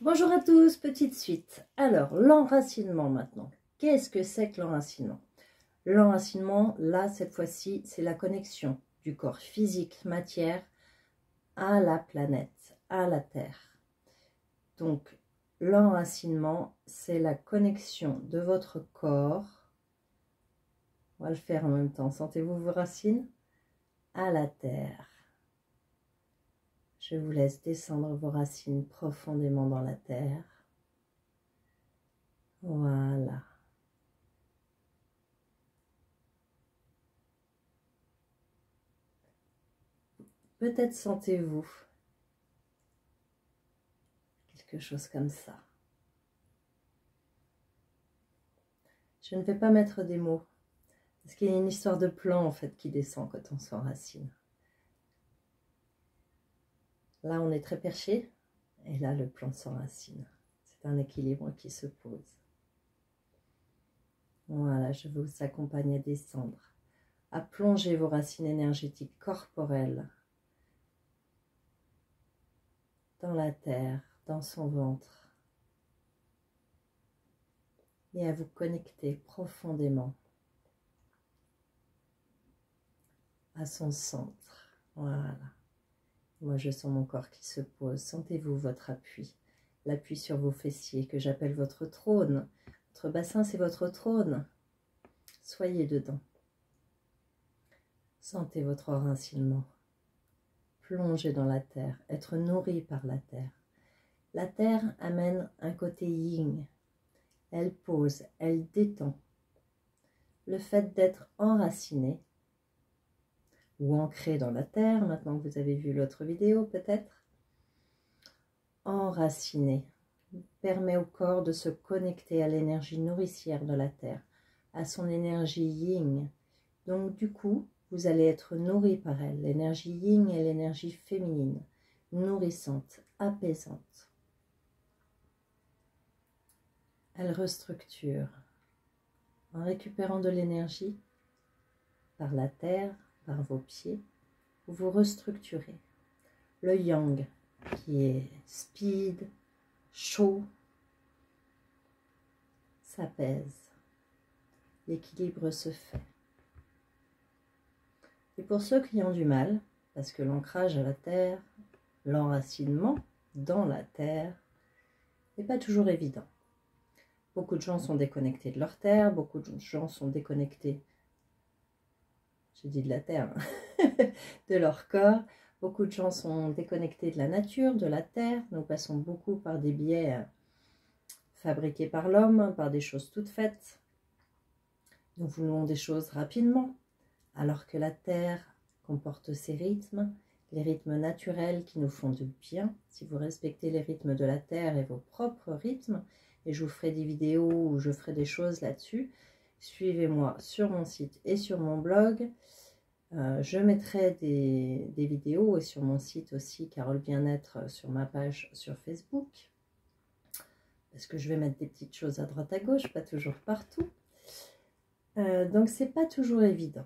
Bonjour à tous, petite suite. Alors, l'enracinement maintenant. Qu'est-ce que c'est que l'enracinement? L'enracinement, là, cette fois-ci, c'est la connexion du corps physique, matière, à la planète, à la Terre. Donc, l'enracinement, c'est la connexion de votre corps. On va le faire en même temps. Sentez-vous vos racines? À la Terre. Je vous laisse descendre vos racines profondément dans la terre. Voilà. Peut-être sentez-vous quelque chose comme ça. Je ne vais pas mettre des mots, parce qu'il y a une histoire de plan en fait qui descend quand on s'enracine. Là, on est très perché, et là, le plan s'enracine. C'est un équilibre qui se pose. Voilà, je vous accompagne à descendre, à plonger vos racines énergétiques corporelles dans la terre, dans son ventre, et à vous connecter profondément à son centre. Voilà. Moi, je sens mon corps qui se pose. Sentez-vous votre appui, l'appui sur vos fessiers que j'appelle votre trône. Votre bassin, c'est votre trône. Soyez dedans. Sentez votre enracinement. Plongez dans la terre, être nourri par la terre. La terre amène un côté yin. Elle pose, elle détend. Le fait d'être enraciné ou ancré dans la terre, maintenant que vous avez vu l'autre vidéo peut-être, enraciné permet au corps de se connecter à l'énergie nourricière de la terre, à son énergie yin. Donc du coup, vous allez être nourri par elle. L'énergie yin est l'énergie féminine, nourrissante, apaisante. Elle restructure en récupérant de l'énergie par la terre, par vos pieds, vous restructurez. Le yang qui est speed, chaud, s'apaise. L'équilibre se fait. Et pour ceux qui ont du mal, parce que l'ancrage à la terre, l'enracinement dans la terre, n'est pas toujours évident. Beaucoup de gens sont déconnectés de leur terre, beaucoup de gens sont déconnectés, j'ai dit de la terre, de leur corps. Beaucoup de gens sont déconnectés de la nature, de la terre. Nous passons beaucoup par des biais fabriqués par l'homme, par des choses toutes faites. Nous voulons des choses rapidement, alors que la terre comporte ses rythmes, les rythmes naturels qui nous font du bien. Si vous respectez les rythmes de la terre et vos propres rythmes, et je vous ferai des vidéos où je ferai des choses là-dessus, suivez-moi sur mon site et sur mon blog. Je mettrai des vidéos et sur mon site aussi, Carole Bien-être, sur ma page sur Facebook. Parce que je vais mettre des petites choses à droite à gauche, pas toujours partout. Donc c'est pas toujours évident.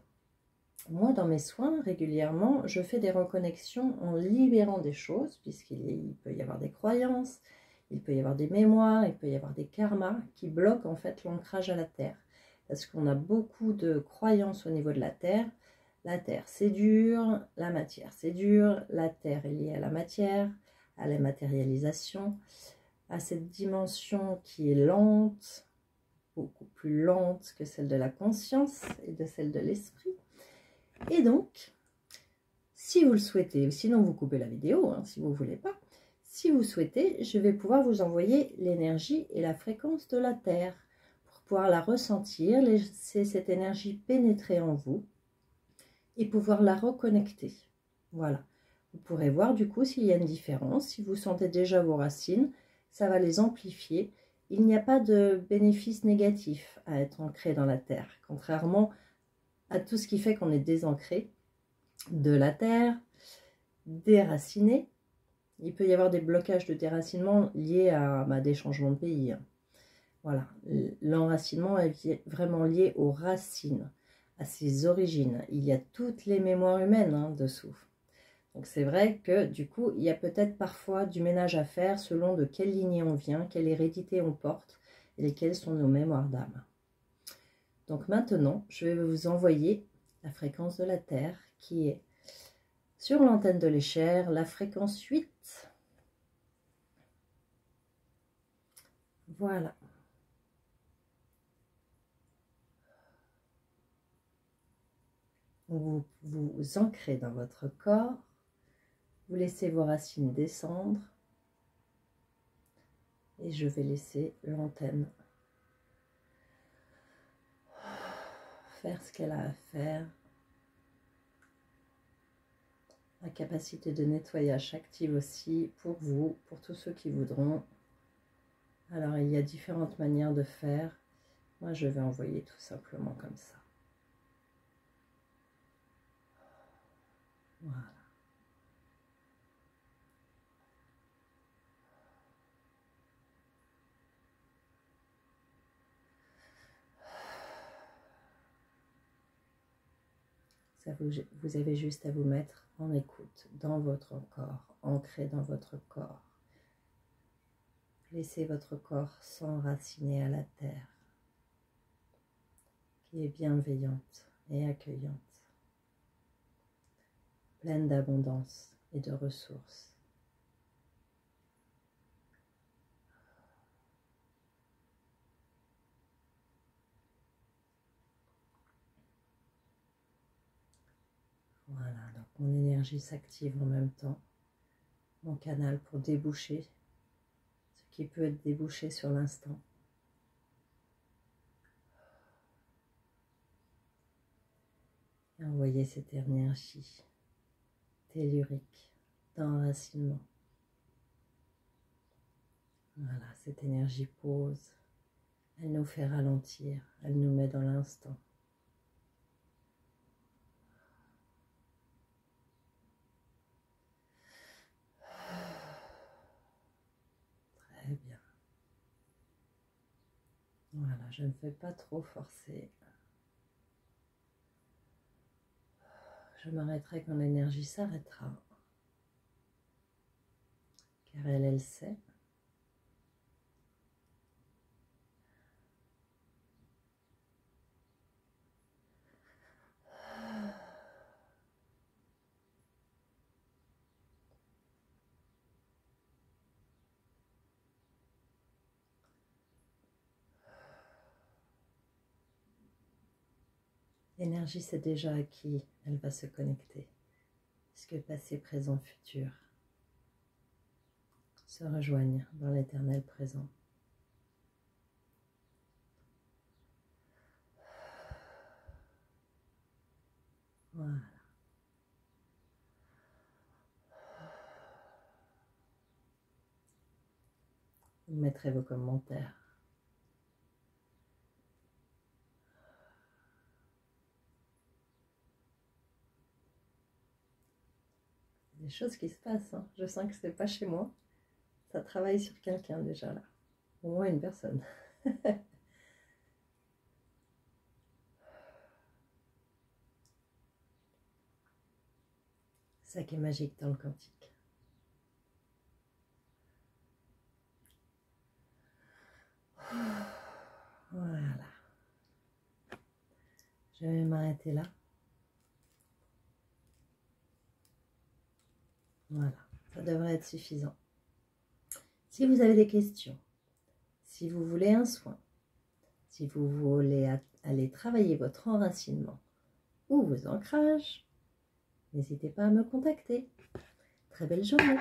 Moi, dans mes soins, régulièrement, je fais des reconnexions en libérant des choses, puisqu'il peut y avoir des croyances, il peut y avoir des mémoires, il peut y avoir des karmas qui bloquent en fait l'ancrage à la terre. Parce qu'on a beaucoup de croyances au niveau de la terre. La terre, c'est dur, la matière, c'est dur, la terre est liée à la matière, à la matérialisation, à cette dimension qui est lente, beaucoup plus lente que celle de la conscience et de celle de l'esprit. Et donc, si vous le souhaitez, ou sinon vous coupez la vidéo, hein, si vous ne voulez pas, si vous souhaitez, je vais pouvoir vous envoyer l'énergie et la fréquence de la Terre pour pouvoir la ressentir, laisser cette énergie pénétrer en vous et pouvoir la reconnecter. Voilà. Vous pourrez voir du coup s'il y a une différence. Si vous sentez déjà vos racines, ça va les amplifier. Il n'y a pas de bénéfice négatif à être ancré dans la Terre, contrairement à tout ce qui fait qu'on est désancré de la terre, déraciné. Il peut y avoir des blocages de déracinement liés à des changements de pays. Voilà, l'enracinement est vraiment lié aux racines, à ses origines. Il y a toutes les mémoires humaines dessous. Donc c'est vrai que du coup, il y a peut-être parfois du ménage à faire selon de quelle lignée on vient, quelle hérédité on porte et lesquelles sont nos mémoires d'âme. Donc maintenant, je vais vous envoyer la fréquence de la Terre qui est sur l'antenne de l'échelle, la fréquence 8. Voilà. Vous vous ancrez dans votre corps, vous laissez vos racines descendre et je vais laisser l'antenne faire ce qu'elle a à faire. La capacité de nettoyage s'active aussi pour vous, pour tous ceux qui voudront. Alors il y a différentes manières de faire. Moi je vais envoyer tout simplement comme ça. Voilà. Vous avez juste à vous mettre en écoute dans votre corps, ancré dans votre corps. Laissez votre corps s'enraciner à la terre, qui est bienveillante et accueillante, pleine d'abondance et de ressources. Voilà, donc mon énergie s'active en même temps, mon canal pour déboucher ce qui peut être débouché sur l'instant. Et envoyer cette énergie tellurique d'enracinement. Voilà, cette énergie pause, elle nous fait ralentir, elle nous met dans l'instant. Très bien. Voilà, je ne fais pas trop forcer. Je m'arrêterai quand l'énergie s'arrêtera. Car elle sait. L'énergie c'est déjà acquis, elle va se connecter. Puisque passé, présent, futur se rejoignent dans l'éternel présent. Voilà. Vous mettrez vos commentaires. Des choses qui se passent, hein. Je sens que c'est pas chez moi. Ça travaille sur quelqu'un déjà là. Au moins une personne. Ça qui est magique dans le quantique. Voilà. Je vais m'arrêter là. Voilà, ça devrait être suffisant. Si vous avez des questions, si vous voulez un soin, si vous voulez aller travailler votre enracinement ou vos ancrages, n'hésitez pas à me contacter. Très belle journée.